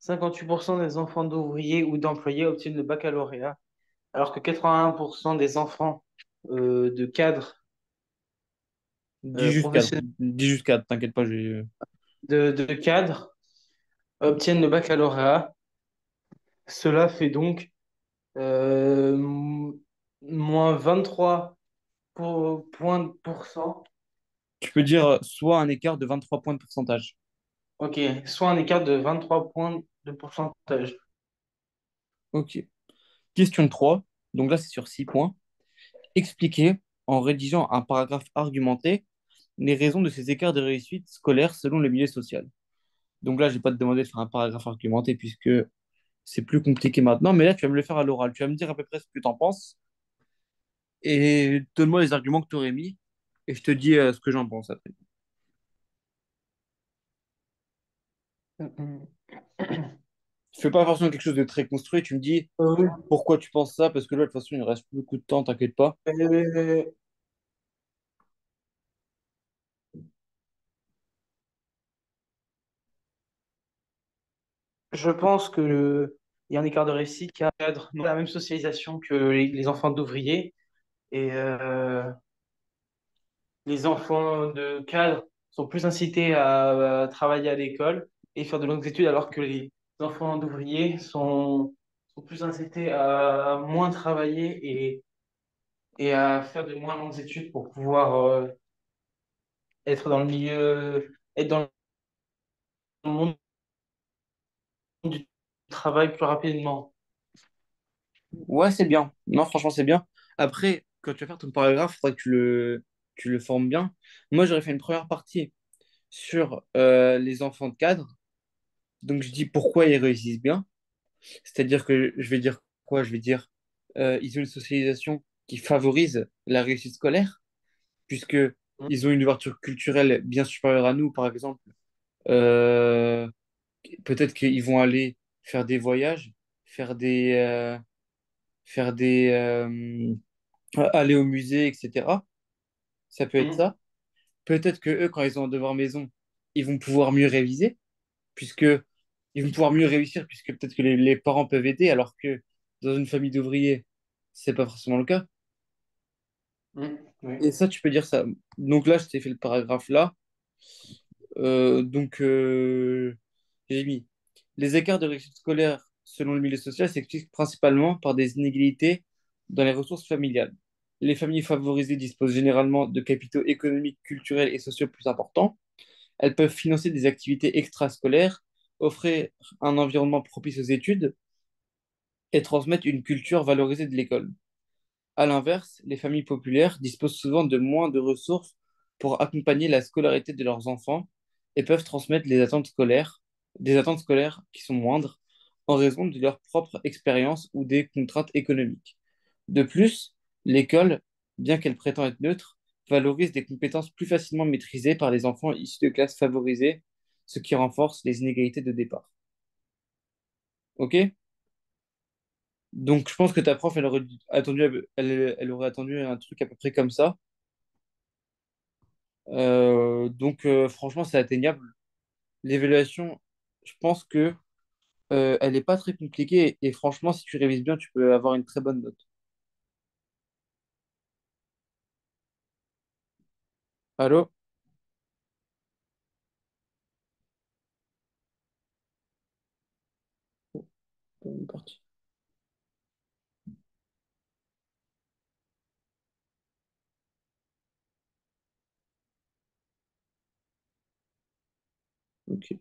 58% des enfants d'ouvriers ou d'employés obtiennent le baccalauréat, alors que 81% des enfants de cadres Dis juste 4. professionnels Dis juste 4, t'inquiète pas, j'ai. de cadres obtiennent le baccalauréat. Cela fait donc moins 23 points de pourcent. Tu peux dire soit un écart de 23 points de pourcentage. Ok, soit un écart de 23 points de pourcentage. Ok. Question 3. Donc là, c'est sur 6 points. Expliquer, en rédigeant un paragraphe argumenté, les raisons de ces écarts de réussite scolaire selon le milieu social. Donc là, je vais pas te demander de faire un paragraphe argumenté puisque c'est plus compliqué maintenant, mais là, tu vas me le faire à l'oral. Tu vas me dire à peu près ce que tu en penses et donne-moi les arguments que tu aurais mis et je te dis ce que j'en pense après. Mhm. Fais pas forcément quelque chose de très construit, tu me dis Oui. pourquoi tu penses ça, parce que là, de toute façon, il reste plus beaucoup de temps, t'inquiète pas. Euh, je pense il y a un écart de réussite qui cadre dans la même socialisation que les enfants d'ouvriers. Et les enfants de cadre sont plus incités à travailler à l'école et faire de longues études, alors que les enfants d'ouvriers sont plus incités à moins travailler et à faire de moins longues études pour pouvoir être dans le milieu, être dans le monde du travail plus rapidement. Ouais, c'est bien. Non, franchement, c'est bien. Après, quand tu vas faire ton paragraphe, il faudra que tu le formes bien. Moi, j'aurais fait une première partie sur les enfants de cadre. Donc, je dis pourquoi ils réussissent bien. C'est-à-dire que je vais dire quoi? Je vais dire ils ont une socialisation qui favorise la réussite scolaire, puisque ils ont une ouverture culturelle bien supérieure à nous, par exemple. Euh, Peut-être qu'ils vont aller faire des voyages, faire faire des aller au musée, etc. Ça peut être Mhm. ça. Peut-être que eux, quand ils ont un devoir maison, ils vont pouvoir mieux réviser, puisque ils vont pouvoir mieux réussir, puisque peut-être que les parents peuvent aider, alors que dans une famille d'ouvriers, c'est pas forcément le cas. Mhm. Oui. Et ça, tu peux dire ça. Donc là, je t'ai fait le paragraphe là. J'ai mis les écarts de réussite scolaire selon le milieu social s'expliquent principalement par des inégalités dans les ressources familiales. Les familles favorisées disposent généralement de capitaux économiques, culturels et sociaux plus importants. Elles peuvent financer des activités extrascolaires, offrir un environnement propice aux études et transmettre une culture valorisée de l'école. À l'inverse, les familles populaires disposent souvent de moins de ressources pour accompagner la scolarité de leurs enfants et peuvent transmettre des attentes scolaires qui sont moindres en raison de leur propre expérience ou des contraintes économiques. De plus, l'école, bien qu'elle prétend être neutre, valorise des compétences plus facilement maîtrisées par les enfants issus de classes favorisées, ce qui renforce les inégalités de départ. OK? Donc, je pense que ta prof, elle aurait attendu un truc à peu près comme ça. Franchement, c'est atteignable. L'évaluation, je pense que elle n'est pas très compliquée. Et franchement, si tu révises bien, tu peux avoir une très bonne note. Allô? On est parti. Ok.